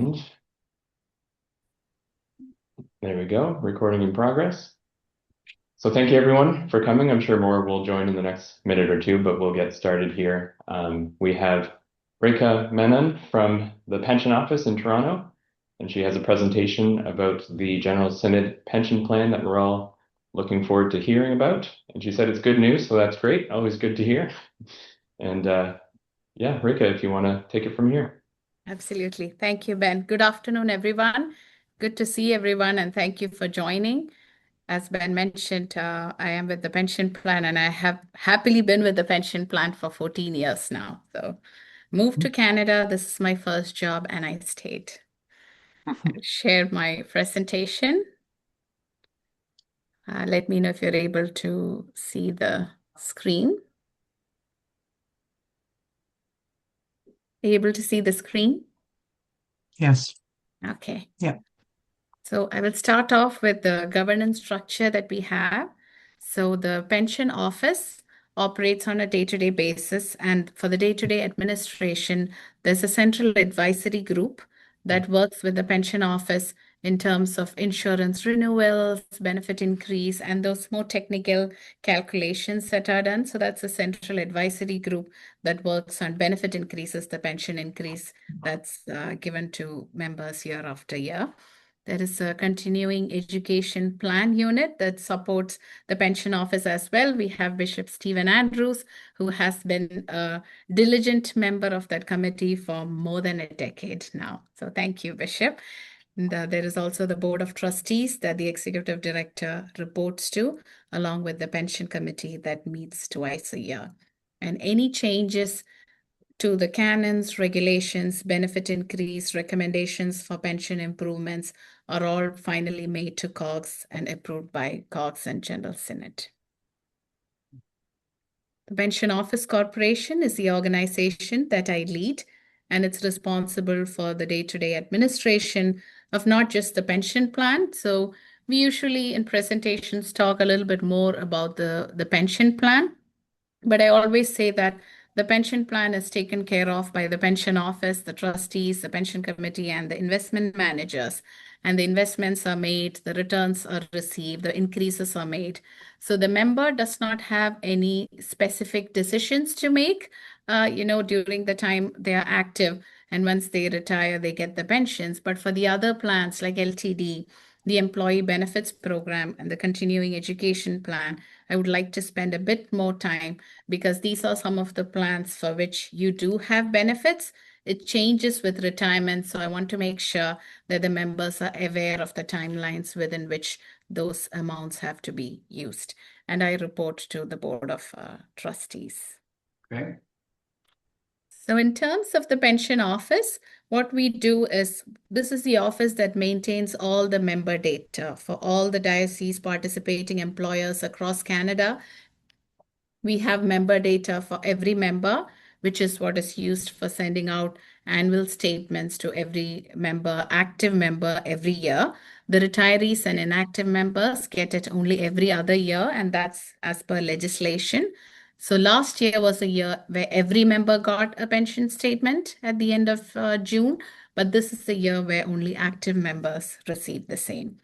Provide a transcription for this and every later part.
And there we go, recording in progress. So thank you everyone for coming. I'm sure more will join in the next minute or two, but we'll get started here. We have Rekha Menon from the Pension Office in Toronto, and she has a presentation about the General Synod Pension Plan that we're all looking forward to hearing about. And she said it's good news, so that's great. Always good to hear. And yeah, Rekha, if you want to take it from here. Absolutely. Thank you, Ben. Good afternoon, everyone. Good to see everyone, and thank you for joining. As Ben mentioned, I am with the pension plan, and I have happily been with the pension plan for 14 years now. So, moved to Canada. This is my first job, and I stayed. I'll share my presentation. Let me know if you're able to see the screen. Are you able to see the screen? Yes. Okay. Yeah. So I will start off with the governance structure that we have. So the pension office operates on a day-to-day basis, and for the day-to-day administration, there's a central advisory group that works with the pension office in terms of insurance renewals, benefit increase, and those more technical calculations that are done. So that's a central advisory group that works on benefit increases, the pension increase that's given to members year after year. There is a continuing education plan unit that supports the pension office as well. We have Bishop Stephen Andrews, who has been a diligent member of that committee for more than a decade now. So thank you, Bishop. And, there is also the Board of Trustees that the Executive Director reports to, along with the Pension Committee that meets twice a year. And any changes to the canons, regulations, benefit increase, recommendations for pension improvements are all finally made to COGS and approved by COGS and General Synod. The Pension Office Corporation is the organization that I lead, and it's responsible for the day-to-day administration of not just the pension plan. So we usually in presentations talk a little bit more about the pension plan, but I always say that the pension plan is taken care of by the pension office, the trustees, the pension committee, and the investment managers. And the investments are made, the returns are received, the increases are made. So the member does not have any specific decisions to make, during the time they are active. And once they retire, they get the pensions. But for the other plans like LTD, the employee benefits program, and the continuing education plan, I would like to spend a bit more time because these are some of the plans for which you do have benefits. It changes with retirement, so I want to make sure that the members are aware of the timelines within which those amounts have to be used. And I report to the Board of Trustees. Okay. So in terms of the pension office, what we do is, this is the office that maintains all the member data for all the diocese participating employers across Canada. We have member data for every member, which is what is used for sending out annual statements to every member, active member every year. The retirees and inactive members get it only every other year, and that's as per legislation. So last year was a year where every member got a pension statement at the end of June, but this is the year where only active members receive the same.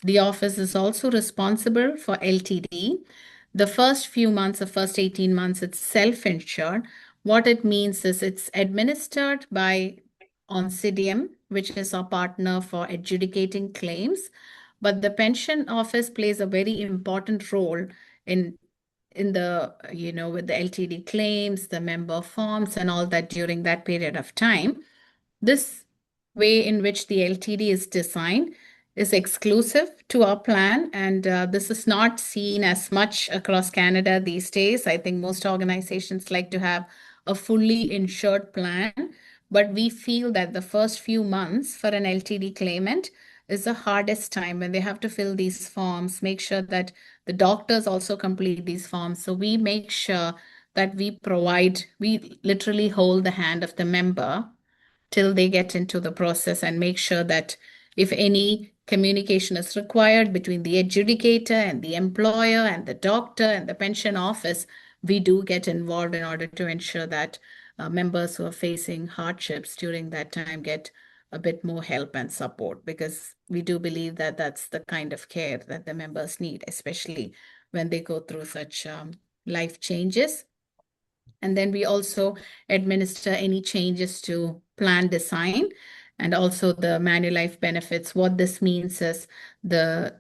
The office is also responsible for LTD. The first few months, the first 18 months, it's self-insured. What it means is it's administered by Oncidium, which is our partner for adjudicating claims. But the pension office plays a very important role in the, with the LTD claims, the member forms, and all that during that period of time. This way in which the LTD is designed is exclusive to our plan, and this is not seen as much across Canada these days. I think most organizations like to have a fully insured plan, but we feel that the first few months for an LTD claimant is the hardest time when they have to fill these forms, make sure that the doctors also complete these forms. So we make sure that we literally hold the hand of the member till they get into the process and make sure that if any communication is required between the adjudicator and the employer and the doctor and the pension office, we do get involved in order to ensure that members who are facing hardships during that time get a bit more help and support, because we do believe that that's the kind of care that the members need, especially when they go through such life changes. And then we also administer any changes to plan design and also the Manulife benefits. What this means is the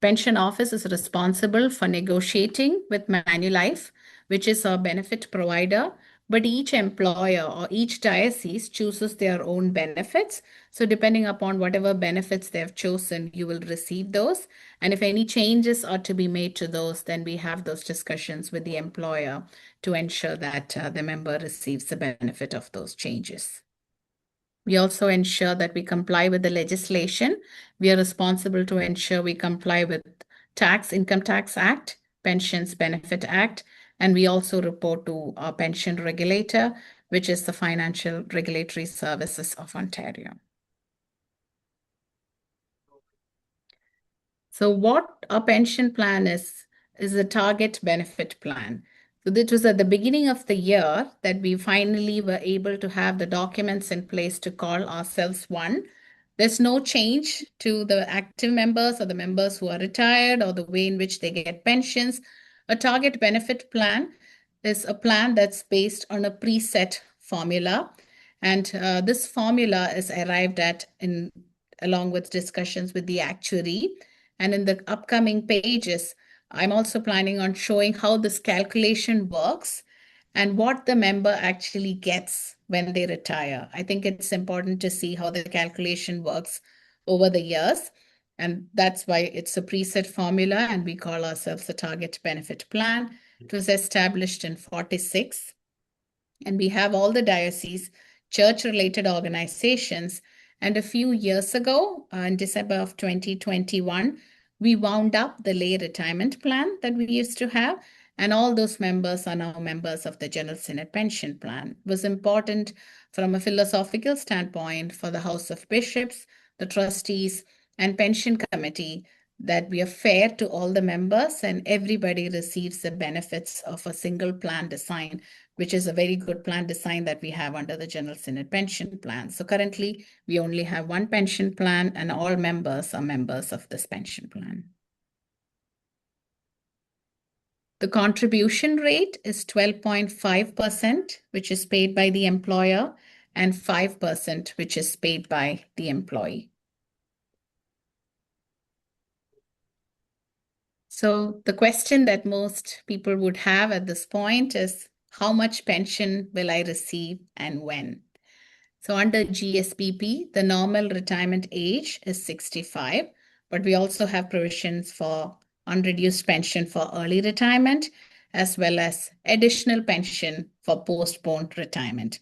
pension office is responsible for negotiating with Manulife, which is our benefit provider, but each employer or each diocese chooses their own benefits. So depending upon whatever benefits they've chosen, you will receive those. And if any changes are to be made to those, then we have those discussions with the employer to ensure that the member receives the benefit of those changes. We also ensure that we comply with the legislation. We are responsible to ensure we comply with Income Tax Act, Pensions Benefit Act, and we also report to our pension regulator, which is the Financial Regulatory Services of Ontario. So what a pension plan is a target benefit plan. So it was at the beginning of the year that we finally were able to have the documents in place to call ourselves one. There's no change to the active members or the members who are retired or the way in which they get pensions. A target benefit plan is a plan that's based on a preset formula. And this formula is arrived at along with discussions with the actuary. And in the upcoming pages, I'm also planning on showing how this calculation works and what the member actually gets when they retire. I think it's important to see how the calculation works over the years. And that's why it's a preset formula, and we call ourselves a target benefit plan. It was established in 46. And we have all the diocese, church-related organizations. And a few years ago, in December of 2021, we wound up the lay retirement plan that we used to have, and all those members are now members of the General Synod Pension Plan. It was important from a philosophical standpoint for the House of Bishops, the trustees, and pension committee that we are fair to all the members and everybody receives the benefits of a single plan design, which is a very good plan design that we have under the General Synod Pension Plan. So currently, we only have one pension plan and all members are members of this pension plan. The contribution rate is 12.5%, which is paid by the employer, and 5%, which is paid by the employee. So the question that most people would have at this point is, how much pension will I receive and when? So under GSPP, the normal retirement age is 65, but we also have provisions for unreduced pension for early retirement, as well as additional pension for postponed retirement.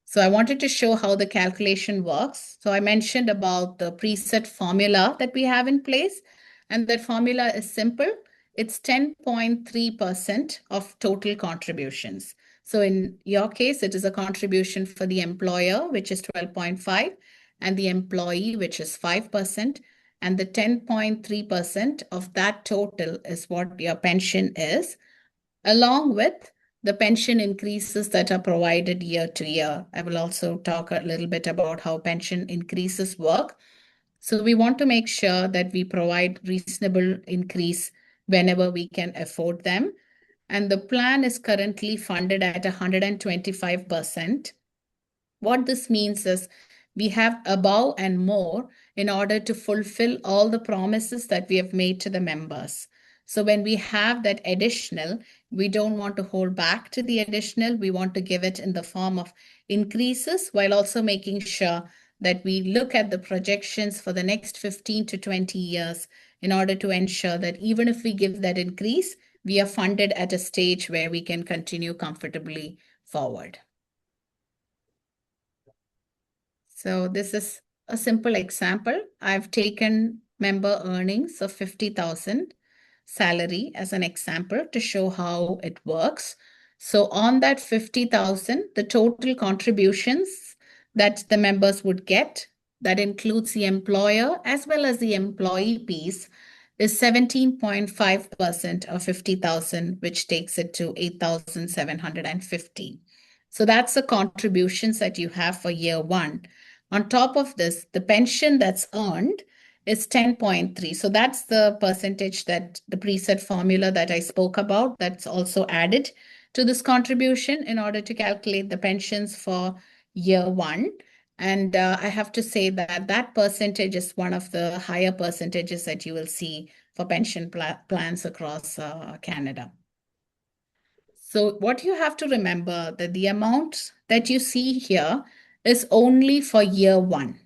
So I wanted to show how the calculation works. So I mentioned about the preset formula that we have in place, and that formula is simple. It's 10.3% of total contributions. So in your case, it is a contribution for the employer, which is 12.5, and the employee, which is 5%. And the 10.3% of that total is what your pension is, along with the pension increases that are provided year to year. I will also talk a little bit about how pension increases work. So we want to make sure that we provide reasonable increase whenever we can afford them. And the plan is currently funded at 125%. What this means is we have above and more in order to fulfill all the promises that we have made to the members. So when we have that additional, we don't want to hold back to the additional. We want to give it in the form of increases, while also making sure that we look at the projections for the next 15 to 20 years in order to ensure that even if we give that increase, we are funded at a stage where we can continue comfortably forward. So this is a simple example. I've taken member earnings of 50,000 salary as an example to show how it works. So on that 50,000, the total contributions that the members would get, that includes the employer as well as the employee piece, is 17.5% of 50,000, which takes it to 8,750. So that's the contributions that you have for year one. On top of this, the pension that's earned is 10.3. So that's the percentage that the preset formula that I spoke about, that's also added to this contribution in order to calculate the pensions for year one. And I have to say that that percentage is one of the higher percentages that you will see for pension plans across Canada. So what you have to remember that the amount that you see here is only for year one.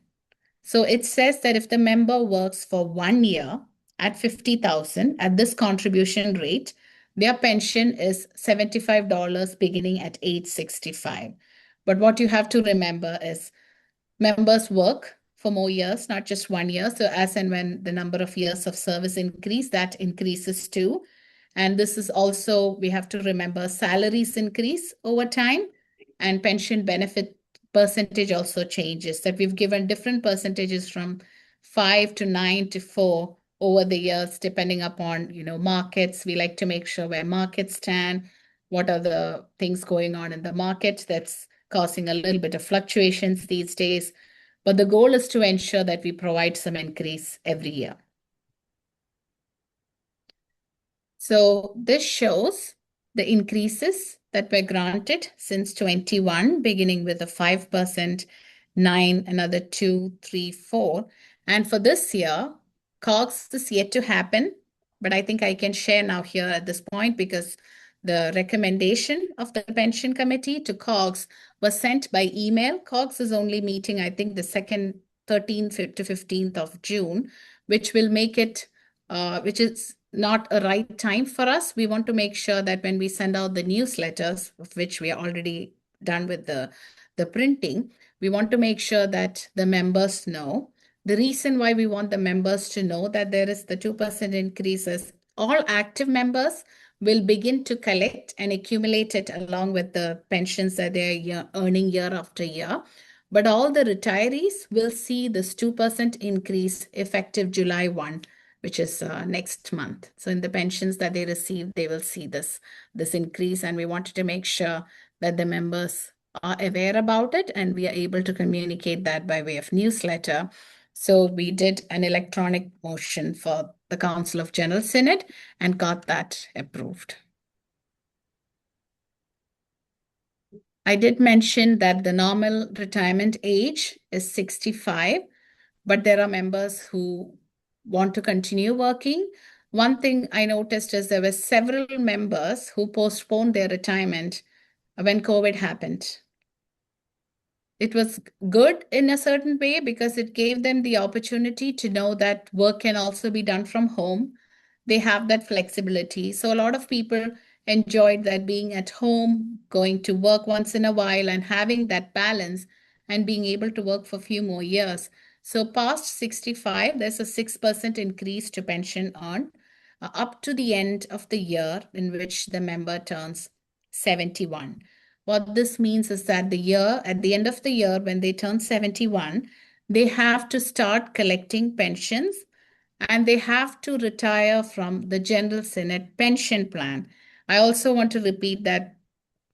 So it says that if the member works for 1 year at 50,000 at this contribution rate, their pension is $75 beginning at age 65. But what you have to remember is members work for more years, not just 1 year. So as and when the number of years of service increase, that increases too. And this is also, we have to remember salaries increase over time and pension benefit percentage also changes, that we've given different percentages from 5 to 9 to 4 over the years, depending upon, markets. We like to make sure where markets stand, what are the things going on in the market that's causing a little bit of fluctuations these days. But the goal is to ensure that we provide some increase every year. So this shows the increases that were granted since 21, beginning with a 5%, 9, another 2, 3, 4. And for this year, COGS is yet to happen, but I think I can share now here at this point because the recommendation of the pension committee to COGS was sent by email. COGS is only meeting, I think, the 2nd, 13th to 15th of June, which will make it, which is not a right time for us. We want to make sure that when we send out the newsletters, of which we are already done with the printing, we want to make sure that the members know. The reason why we want the members to know that there is the 2% increase is all active members will begin to collect and accumulate it along with the pensions that they're earning year after year. But all the retirees will see this 2% increase effective July 1, which is next month. So in the pensions that they receive, they will see this increase. And we wanted to make sure that the members are aware about it and we are able to communicate that by way of newsletter. So we did an electronic motion for the Council of General Synod and got that approved. I did mention that the normal retirement age is 65, but there are members who want to continue working. One thing I noticed is there were several members who postponed their retirement when COVID happened. It was good in a certain way because it gave them the opportunity to know that work can also be done from home. They have that flexibility. So a lot of people enjoyed that, being at home, going to work once in a while and having that balance and being able to work for a few more years. So past 65, there's a 6% increase to pension earned up to the end of the year in which the member turns 71. What this means is that at the end of the year, when they turn 71, they have to start collecting pensions and they have to retire from the General Synod Pension Plan. I also want to repeat that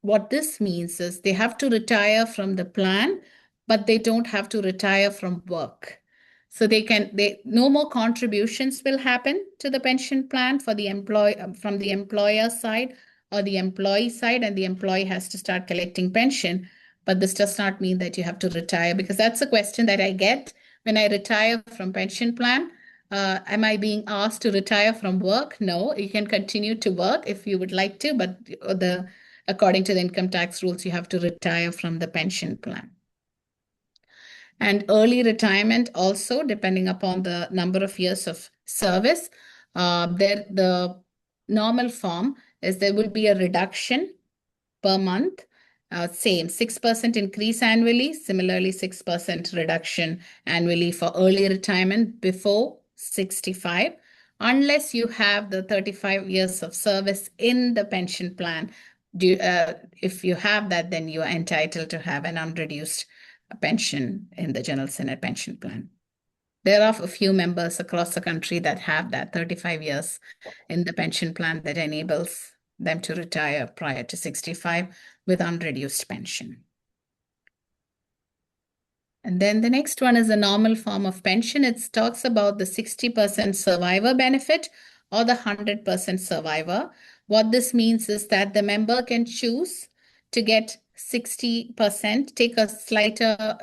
what this means is they have to retire from the plan, but they don't have to retire from work. So no more contributions will happen to the pension plan for the from the employer side or the employee side, and the employee has to start collecting pension. But this does not mean that you have to retire, because that's a question that I get when I retire from pension plan. Am I being asked to retire from work? No, you can continue to work if you would like to, but according to the income tax rules, you have to retire from the pension plan. And early retirement also, depending upon the number of years of service, the normal form is there will be a reduction per month, same 6% increase annually, similarly 6% reduction annually for early retirement before 65, unless you have the 35 years of service in the pension plan. If you have that, then you are entitled to have an unreduced pension in the General Synod Pension Plan. There are a few members across the country that have that 35 years in the pension plan that enables them to retire prior to 65 with unreduced pension. And then the next one is a normal form of pension. It talks about the 60% survivor benefit or the 100% survivor. What this means is that the member can choose to get 60%, take a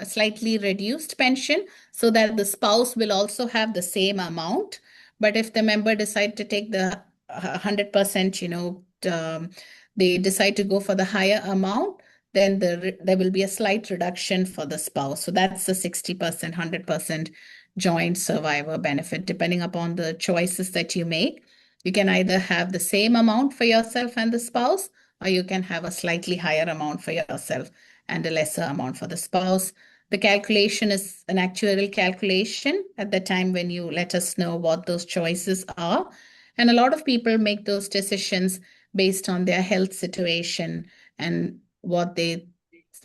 slightly reduced pension so that the spouse will also have the same amount. But if the member decide to take the 100%, they decide to go for the higher amount, then there will be a slight reduction for the spouse. So that's the 60%, 100% joint survivor benefit, depending upon the choices that you make. You can either have the same amount for yourself and the spouse, or you can have a slightly higher amount for yourself and a lesser amount for the spouse. The calculation is an actuarial calculation at the time when you let us know what those choices are. And a lot of people make those decisions based on their health situation and what they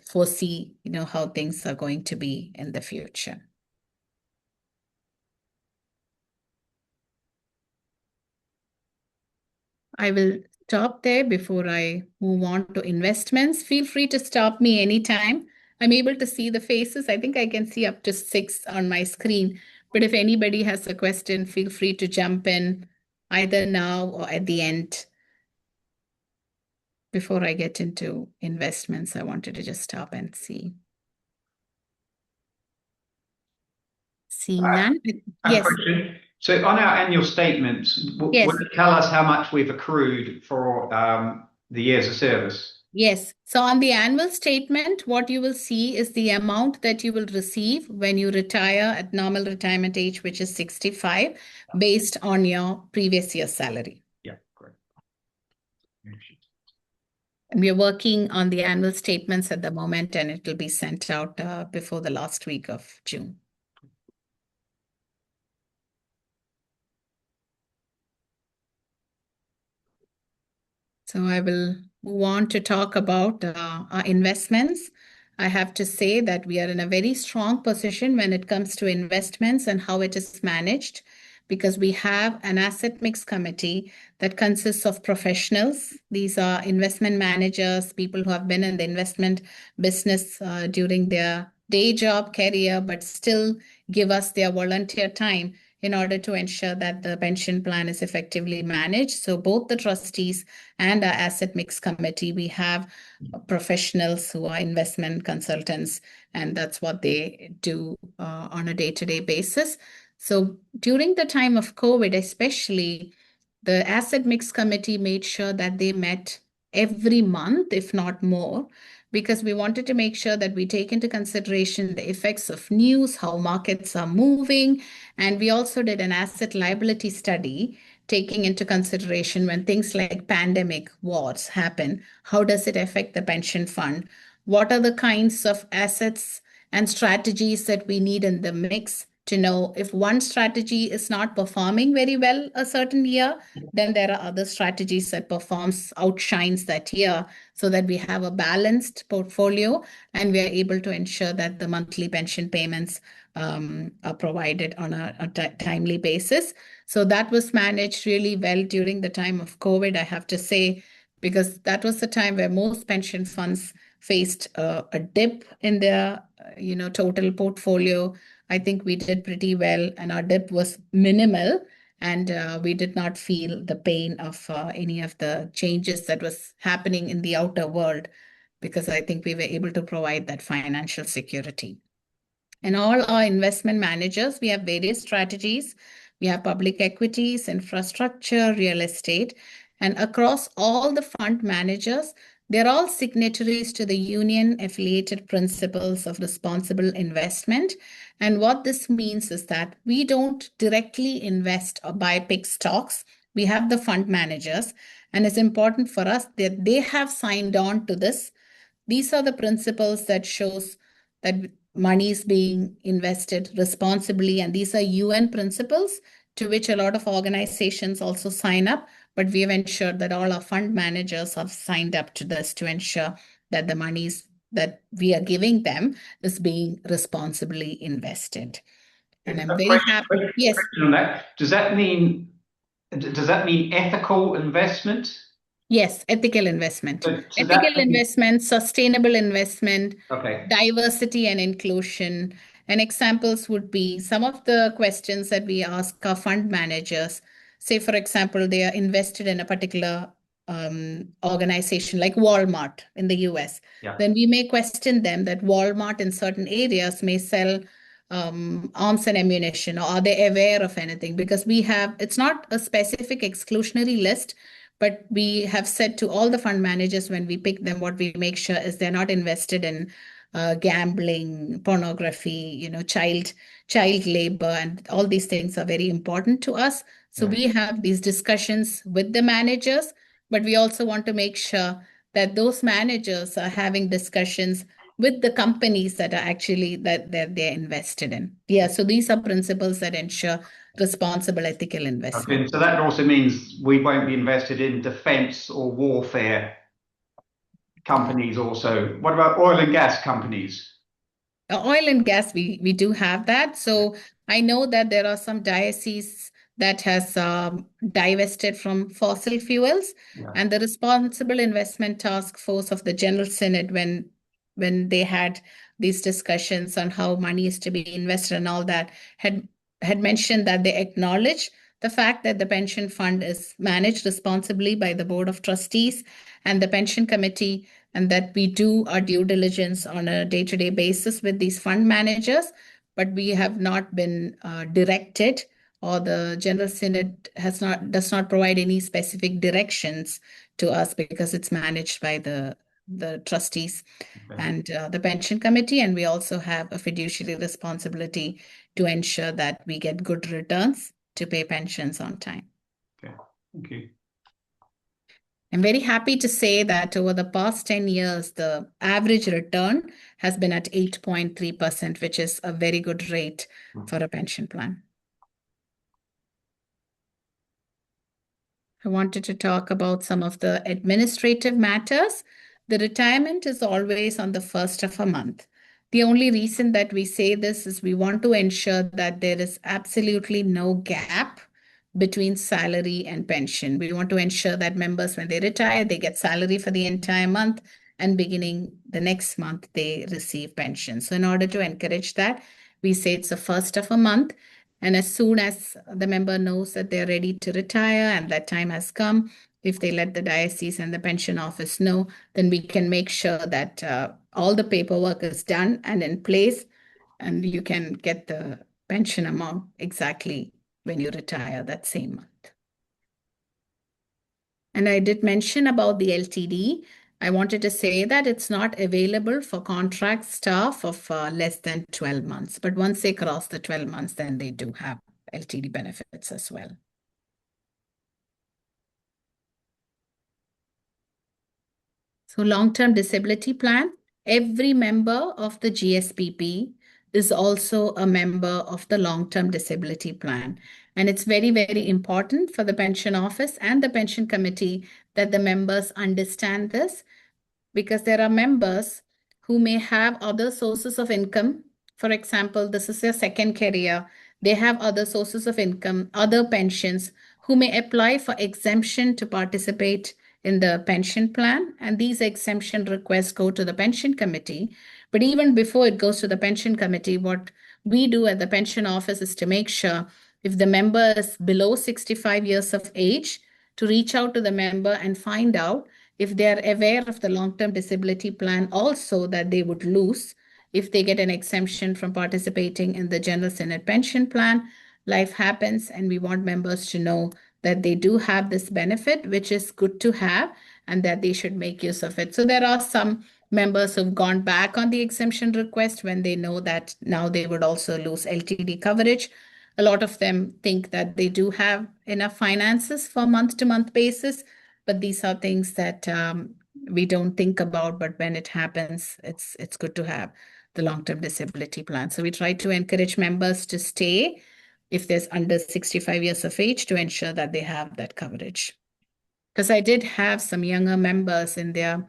foresee, how things are going to be in the future. I will stop there before I move on to investments. Feel free to stop me anytime. I'm able to see the faces. I think I can see up to 6 on my screen. But if anybody has a question, feel free to jump in either now or at the end. Before I get into investments, I wanted to just stop and see. Seeing none? Yes. Question. So on our annual statements, Yes. will it tell us how much we've accrued for the years of service? Yes. So on the annual statement, what you will see is the amount that you will receive when you retire at normal retirement age, which is 65, based on your previous year's salary. Yeah, great. And we are working on the annual statements at the moment, and it will be sent out before the last week of June. So I will move on to talk about our investments. I have to say that we are in a very strong position when it comes to investments and how it is managed, because we have an asset mix committee that consists of professionals. These are investment managers, people who have been in the investment business during their day job career, but still give us their volunteer time in order to ensure that the pension plan is effectively managed. So both the trustees and our asset mix committee, we have professionals who are investment consultants, and that's what they do on a day-to-day basis. So during the time of COVID, especially, the asset mix committee made sure that they met every month, if not more, because we wanted to make sure that we take into consideration the effects of news, how markets are moving. And we also did an asset liability study, taking into consideration when things like pandemic, wars happen, how does it affect the pension fund? What are the kinds of assets and strategies that we need in the mix to know if one strategy is not performing very well a certain year, then there are other strategies that outshines that year, so that we have a balanced portfolio and we are able to ensure that the monthly pension payments are provided on a timely basis. So that was managed really well during the time of COVID, I have to say, because that was the time where most pension funds faced a dip in their total portfolio. I think we did pretty well, and our dip was minimal, and we did not feel the pain of any of the changes that was happening in the outer world, because I think we were able to provide that financial security. And all our investment managers, we have various strategies. We have public equities, infrastructure, real estate, and across all the fund managers, they're all signatories to the union affiliated principles of responsible investment. And what this means is that we don't directly invest or buy pick stocks. We have the fund managers, and it's important for us that they have signed on to this. These are the principles that shows that money is being invested responsibly, and these are UN principles to which a lot of organizations also sign up, but we have ensured that all our fund managers have signed up to this to ensure that the monies that we are giving them is being responsibly invested. And I'm very happy. Yes. On that. Does that mean ethical investment? Yes, ethical investment. So that Ethical investment, sustainable investment, okay. diversity and inclusion. And examples would be some of the questions that we ask our fund managers. Say, for example, they are invested in a particular organization like Walmart in the US. Yeah. Then we may question them that Walmart in certain areas may sell arms and ammunition, or are they aware of anything? Because it's not a specific exclusionary list, but we have said to all the fund managers when we pick them, what we make sure is they're not invested in gambling, pornography, child labor, and all these things are very important to us. So Yeah. we have these discussions with the managers, but we also want to make sure that those managers are having discussions with the companies that are actually that they're invested in. Yeah, so these are principles that ensure responsible ethical Okay. investment. So that also means we won't be invested in defense or warfare companies also. What about oil and gas companies? Oil and gas, we do have that. So I know that there are some dioceses that has divested from fossil fuels, Yeah. and the Responsible Investment Task Force of the General Synod, when they had these discussions on how money is to be invested and all that, had mentioned that they acknowledge the fact that the pension fund is managed responsibly by the Board of Trustees and the pension committee, and that we do our due diligence on a day-to-day basis with these fund managers, but we have not been directed, or the General Synod does not provide any specific directions to us because it's managed by the trustees Okay. and the pension committee, and we also have a fiduciary responsibility to ensure that we get good returns to pay pensions on time. Okay. Thank you. I'm very happy to say that over the past 10 years, the average return has been at 8.3%, which is a very good rate for a pension plan. I wanted to talk about some of the administrative matters. The retirement is always on the first of a month. The only reason that we say this is we want to ensure that there is absolutely no gap between salary and pension. We want to ensure that members, when they retire, they get salary for the entire month, and beginning the next month, they receive pension. So in order to encourage that, we say it's the first of a month. And as soon as the member knows that they're ready to retire and that time has come, if they let the diocese and the pension office know, then we can make sure that all the paperwork is done and in place, and you can get the pension amount exactly when you retire that same month. And I did mention about the LTD. I wanted to say that it's not available for contract staff of less than 12 months. But once they cross the 12 months, then they do have LTD benefits as well. So long-term disability plan, every member of the GSPP is also a member of the long-term disability plan. And it's very, very important for the pension office and the pension committee that the members understand this, because there are members who may have other sources of income. For example, this is their second career. They have other sources of income, other pensions, who may apply for exemption to participate in the pension plan. And these exemption requests go to the pension committee. But even before it goes to the pension committee, what we do at the pension office is to make sure if the member is below 65 years of age, to reach out to the member and find out if they are aware of the long-term disability plan also that they would lose if they get an exemption from participating in the General Synod Pension Plan. Life happens, and we want members to know that they do have this benefit, which is good to have, and that they should make use of it. So there are some members who've gone back on the exemption request when they know that now they would also lose LTD coverage. A lot of them think that they do have enough finances for month-to-month basis, but these are things that we don't think about. But when it happens, it's good to have the long-term disability plan. So we try to encourage members to stay if there's under 65 years of age, to ensure that they have that coverage. Because I did have some younger members in their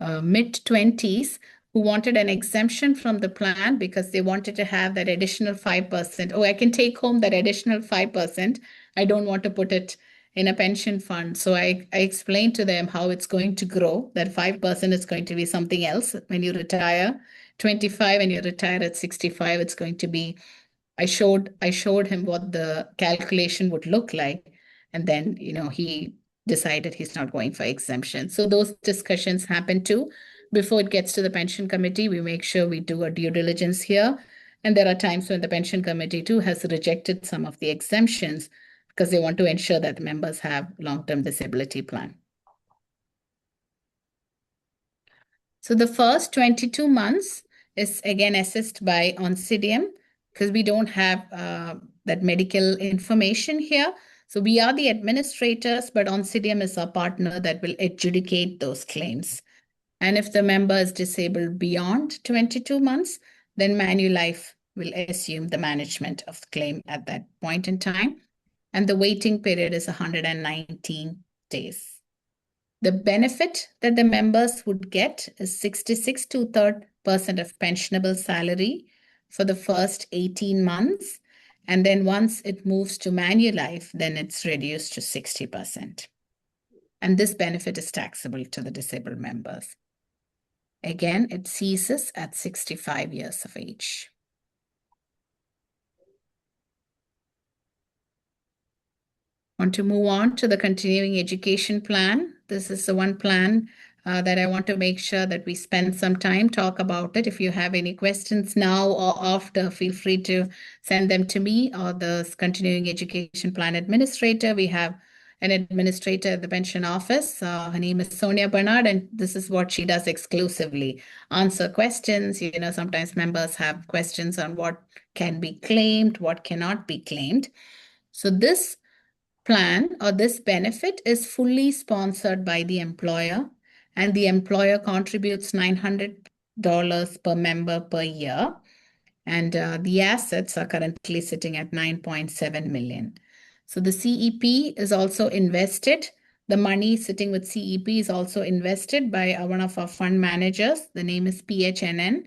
mid-20s who wanted an exemption from the plan because they wanted to have that additional 5%. Oh, I can take home that additional 5%. I don't want to put it in a pension fund. So I explained to them how it's going to grow, that 5% is going to be something else when you retire 25 and you retire at 65, it's going to be, I showed him what the calculation would look like. And then, he decided he's not going for exemption. So those discussions happen too. Before it gets to the pension committee, we make sure we do a due diligence here. And there are times when the pension committee too has rejected some of the exemptions because they want to ensure that the members have long-term disability plan. So the first 22 months is again assessed by Oncidium because we don't have that medical information here. So we are the administrators, but Oncidium is our partner that will adjudicate those claims. And if the member is disabled beyond 22 months, then Manulife will assume the management of the claim at that point in time. And the waiting period is 119 days. The benefit that the members would get is 66 2/3% of pensionable salary for the first 18 months. And then once it moves to Manulife, then it's reduced to 60%. And this benefit is taxable to the disabled members. Again, it ceases at 65 years of age. Want to move on to the continuing education plan. This is the one plan that I want to make sure that we spend some time, talk about it. If you have any questions now or after, feel free to send them to me or the continuing education plan administrator. We have an administrator at the pension office. Her name is Sonia Bernard, and this is what she does exclusively. Answer questions. Sometimes members have questions on what can be claimed, what cannot be claimed. So this plan or this benefit is fully sponsored by the employer, and the employer contributes $900 per member per year. And the assets are currently sitting at 9.7 million. So the CEP is also invested. The money sitting with CEP is also invested by one of our fund managers. The name is PHNN.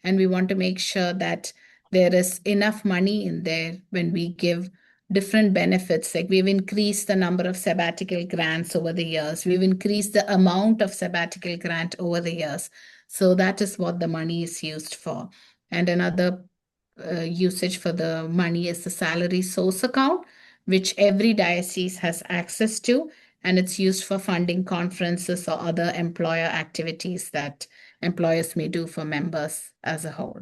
And we want to make sure that there is enough money in there when we give different benefits. Like we've increased the number of sabbatical grants over the years. We've increased the amount of sabbatical grant over the years. So that is what the money is used for. And another usage for the money is the salary source account, which every diocese has access to, and it's used for funding conferences or other employer activities that employers may do for members as a whole.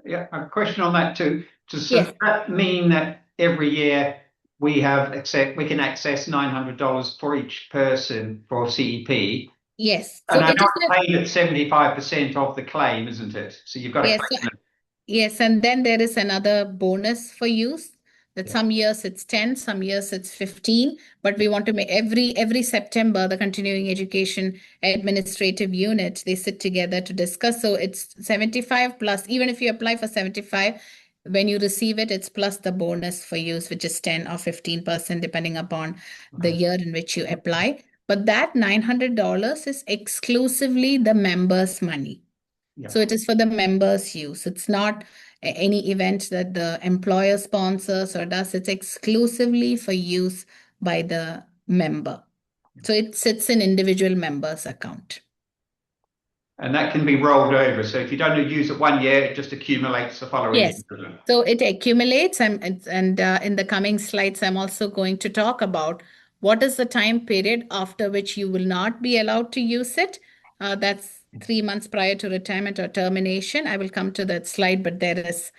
Yeah, a question on that too. Does Yes. that mean that every year we can access $900 for each person for CEP? Yes. And So I it know is it's paid at 75% of the claim, isn't it? So you've got to yes. claim it. Yes, and then there is another bonus for use that some years it's 10, some years it's 15, but we want to make every September, the continuing education administrative unit, they sit together to discuss. So it's 75 plus, even if you apply for 75, when you receive it, it's plus the bonus for use, which is 10 or 15%, depending upon the year in which you apply. But that $900 is exclusively the members' money. Yeah. So it is for the members' use. It's not any event that the employer sponsors or does. It's exclusively for use by the member. So it sits in individual members' account. And that can be rolled over. So if you don't use it one year, it just accumulates the following Yes. year. So it accumulates, and in the coming slides, I'm also going to talk about what is the time period after which you will not be allowed to use it. That's 3 months prior to retirement or termination. I will come to that slide, but there is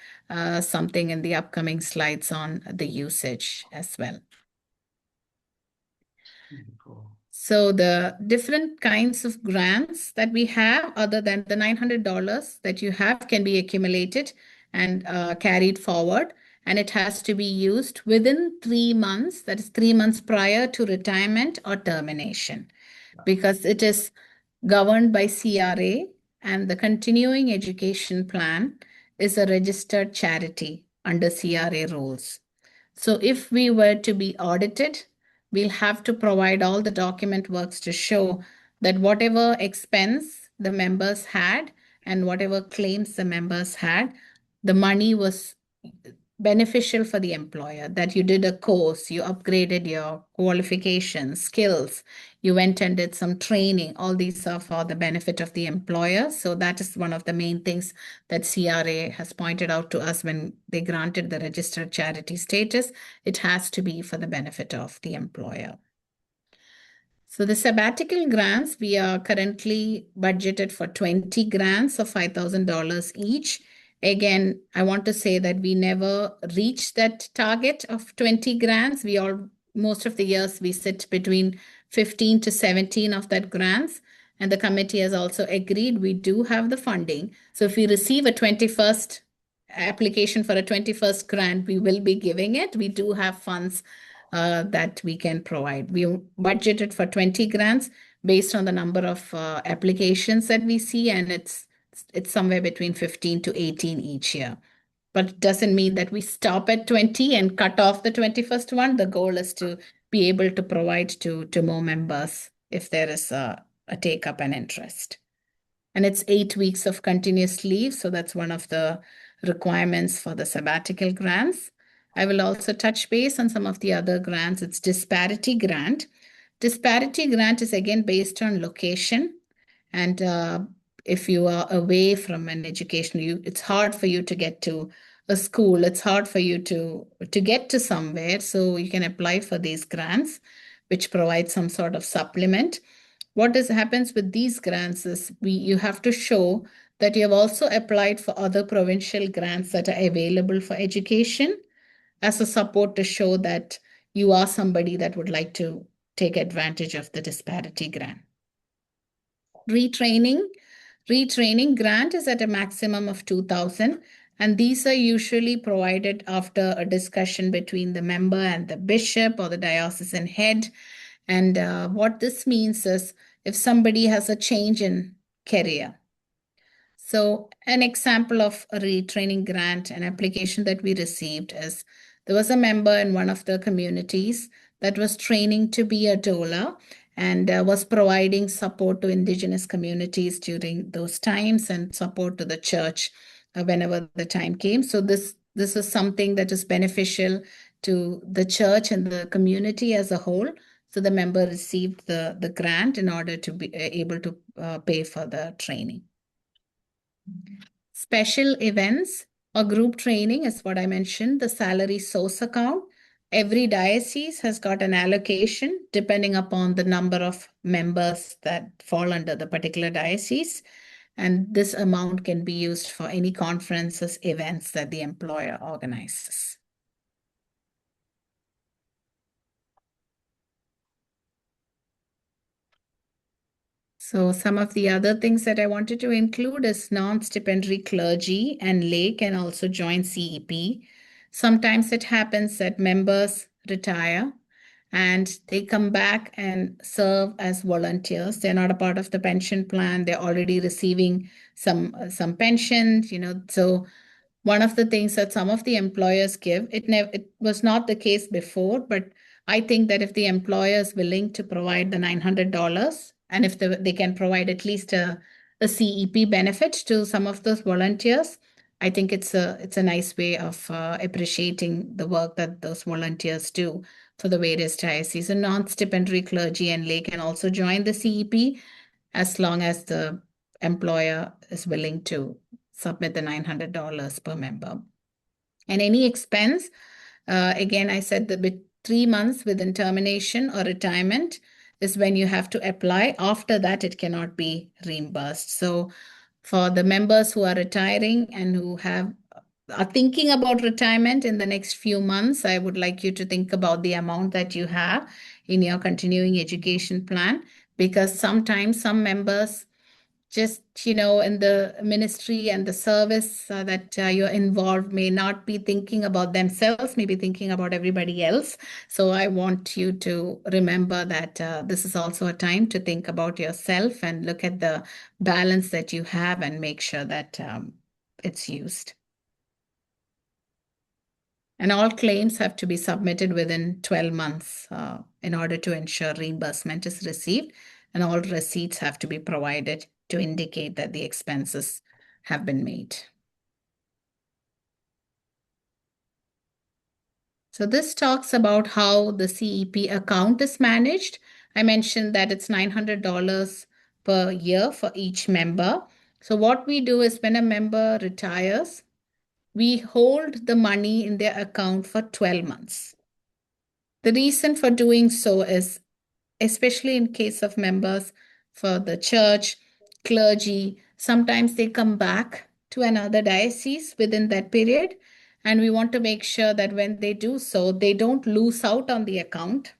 something in the upcoming slides on the usage as well. So the different kinds of grants that we have, other than the $900 that you have, can be accumulated and carried forward. And it has to be used within 3 months, that is 3 months prior to retirement or termination, because it is governed by CRA, and the continuing education plan is a registered charity under CRA rules. So if we were to be audited, we'll have to provide all the document works to show that whatever expense the members had and whatever claims the members had, the money was beneficial for the employer, that you did a course, you upgraded your qualifications, skills, you went and did some training. All these are for the benefit of the employer. So that is one of the main things that CRA has pointed out to us when they granted the registered charity status. It has to be for the benefit of the employer. So the sabbatical grants, we are currently budgeted for 20 grants of $5,000 each. Again, I want to say that we never reached that target of 20 grants. Most of the years we sit between 15 to 17 of that grants. And the committee has also agreed we do have the funding. So if we receive a 21st application for a 21st grant, we will be giving it. We do have funds that we can provide. We budgeted for 20 grants based on the number of applications that we see, and it's somewhere between 15 to 18 each year. But it doesn't mean that we stop at 20 and cut off the 21st one. The goal is to be able to provide to more members if there is a take-up and interest. And it's 8 weeks of continuous leave, so that's one of the requirements for the sabbatical grants. I will also touch base on some of the other grants. It's disparity grant. Disparity grant is again based on location. And if you are away from an education, it's hard for you to get to a school. It's hard for you to get to somewhere. So you can apply for these grants, which provide some sort of supplement. What happens with these grants is you have to show that you have also applied for other provincial grants that are available for education as a support to show that you are somebody that would like to take advantage of the disparity grant. Retraining grant is at a maximum of 2,000, and these are usually provided after a discussion between the member and the bishop or the diocesan head. And what this means is if somebody has a change in career. So an example of a retraining grant, an application that we received is there was a member in one of the communities that was training to be a doula and was providing support to Indigenous communities during those times and support to the church whenever the time came. So this is something that is beneficial to the church and the community as a whole. So the member received the grant in order to be able to pay for the training. Special events or group training is what I mentioned, the salary source account. Every diocese has got an allocation depending upon the number of members that fall under the particular diocese. And this amount can be used for any conferences, events that the employer organizes. So some of the other things that I wanted to include is non-stipendiary clergy and lay can also join CEP. Sometimes it happens that members retire and they come back and serve as volunteers. They're not a part of the pension plan. They're already receiving some pension, so one of the things that some of the employers give, it was not the case before, but I think that if the employer is willing to provide the $900 and if they can provide at least a CEP benefit to some of those volunteers, I think it's a nice way of appreciating the work that those volunteers do for the various dioceses. And non-stipendiary clergy and lay can also join the CEP as long as the employer is willing to submit the $900 per member. And any expense, again, I said that with 3 months within termination or retirement is when you have to apply. After that, it cannot be reimbursed. So for the members who are retiring and who are thinking about retirement in the next few months, I would like you to think about the amount that you have in your continuing education plan, because sometimes some members just, in the ministry and the service that you're involved may not be thinking about themselves, maybe thinking about everybody else. So I want you to remember that this is also a time to think about yourself and look at the balance that you have and make sure that it's used. And all claims have to be submitted within 12 months in order to ensure reimbursement is received, and all receipts have to be provided to indicate that the expenses have been made. So this talks about how the CEP account is managed. I mentioned that it's $900 per year for each member. So what we do is when a member retires, we hold the money in their account for 12 months. The reason for doing so is, especially in case of members for the church, clergy, sometimes they come back to another diocese within that period. And we want to make sure that when they do so, they don't lose out on the account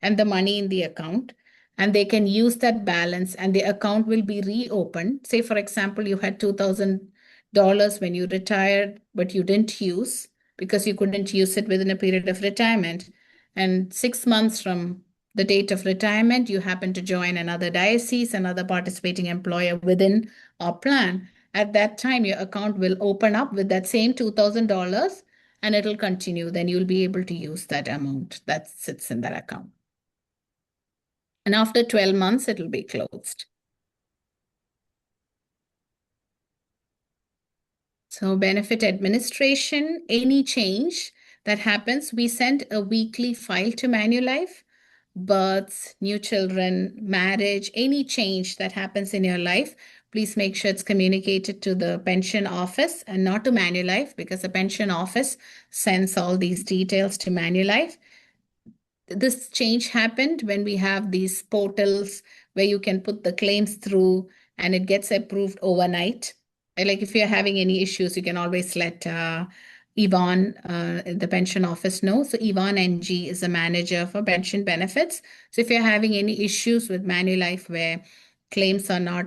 and the money in the account, and they can use that balance and the account will be reopened. Say, for example, you had $2,000 when you retired, but you didn't use because you couldn't use it within a period of retirement. And 6 months from the date of retirement, you happen to join another diocese, another participating employer within our plan. At that time, your account will open up with that same $2,000 and it'll continue. Then you'll be able to use that amount that sits in that account. And after 12 months, it'll be closed. So benefit administration, any change that happens, we send a weekly file to Manulife. Births, new children, marriage, any change that happens in your life, please make sure it's communicated to the pension office and not to Manulife, because the pension office sends all these details to Manulife. This change happened when we have these portals where you can put the claims through and it gets approved overnight. Like if you're having any issues, you can always let Yvonne, the pension office, know. So Yvonne NG is the manager for pension benefits. So if you're having any issues with Manulife where claims are not,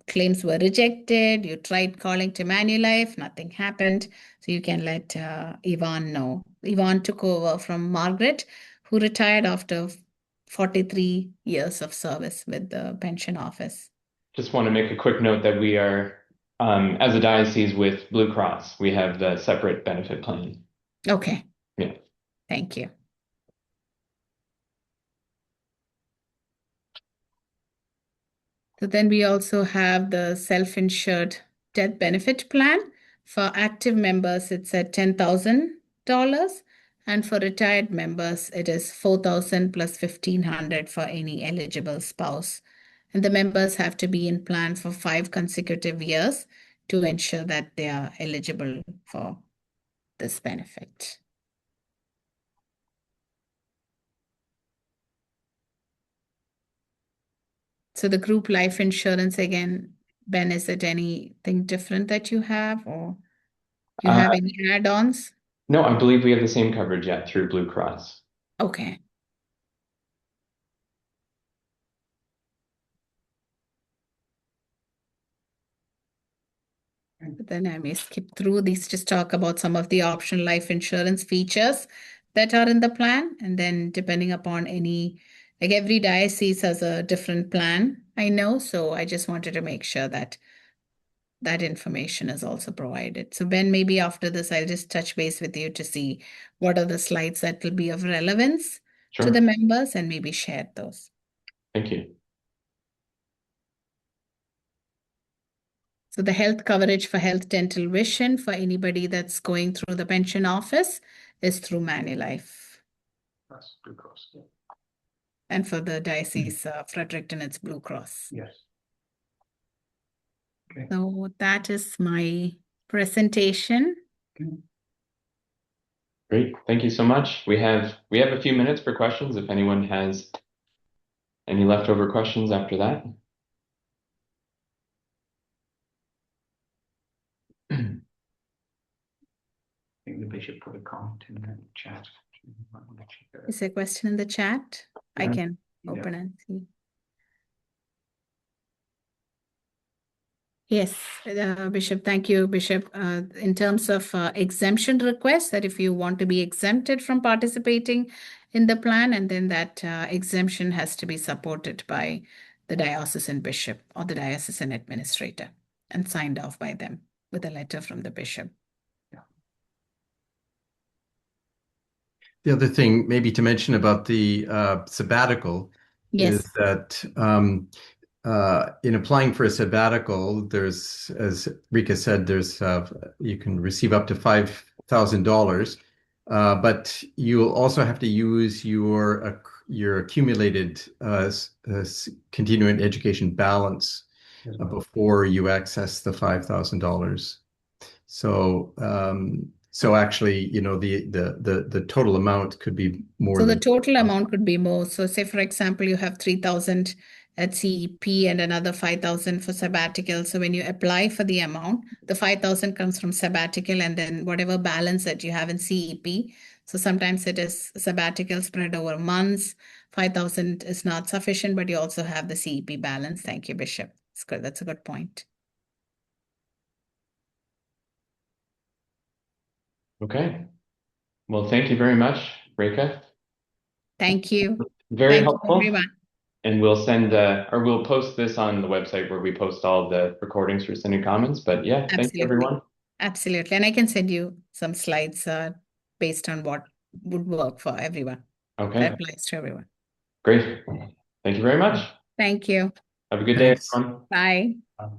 claims were rejected, you tried calling to Manulife, nothing happened. So you can let Yvonne know. Yvonne took over from Margaret, who retired after 43 years of service with the pension office. Just want to make a quick note that we are, as a diocese with Blue Cross, we have the separate benefit plan. Okay. Yeah. Thank you. So then we also have the self-insured death benefit plan. For active members, it's at $10,000. And for retired members, it is $4,000 plus $1,500 for any eligible spouse. And the members have to be in plan for 5 consecutive years to ensure that they are eligible for this benefit. So the group life insurance, again, Ben, is it anything different that you have, or do you have any add-ons? No, I believe we have the same coverage yet through Blue Cross. Okay. But then I may skip through these, just talk about some of the optional life insurance features that are in the plan. And then depending upon any, like every diocese has a different plan, I know. So I just wanted to make sure that that information is also provided. So Ben, maybe after this, I'll just touch base with you to see what are the slides that will be of relevance to the members and maybe share those. Thank you. So the health coverage for health, dental, vision for anybody that's going through the pension office is through Manulife. That's Blue Cross. Yeah. And for the diocese, Fredericton, it's Blue Cross. Yes. Okay. So that is my presentation. Okay. Great. Thank you so much. We have a few minutes for questions if anyone has any leftover questions after that. I think the bishop put a comment in the chat. Is there a question in the chat? I can open and see. Yes, Bishop, thank you, Bishop. In terms of exemption requests, that if you want to be exempted from participating in the plan, and then that exemption has to be supported by the diocesan bishop or the diocesan administrator and signed off by them with a letter from the bishop. Yeah. The other thing maybe to mention about the sabbatical Yes. is that in applying for a sabbatical, there's, as Rekha said, there's you can receive up to $5,000. But you'll also have to use your accumulated continuing education balance before you access the $5,000. So actually, the total amount could be more So the than total amount could be more. So say, for example, you have 3,000 at CEP and another 5,000 for sabbatical. So when you apply for the amount, the 5,000 comes from sabbatical and then whatever balance that you have in CEP. So sometimes it is sabbatical spread over months. 5,000 is not sufficient, but you also have the CEP balance. Thank you, Bishop. That's good. That's a good point. Okay. Well, thank you very much, Rekha. Thank you. Very Thank you, helpful. everyone. And we'll send or we'll post this on the website where we post all the recordings for Synod Commons. But yeah, thank you, Absolutely. everyone. Absolutely. And I can send you some slides based on what would work for everyone. Okay, That applies to everyone. great. Thank you very much. Thank you. Have a good day, Thanks. everyone. Bye. Bye.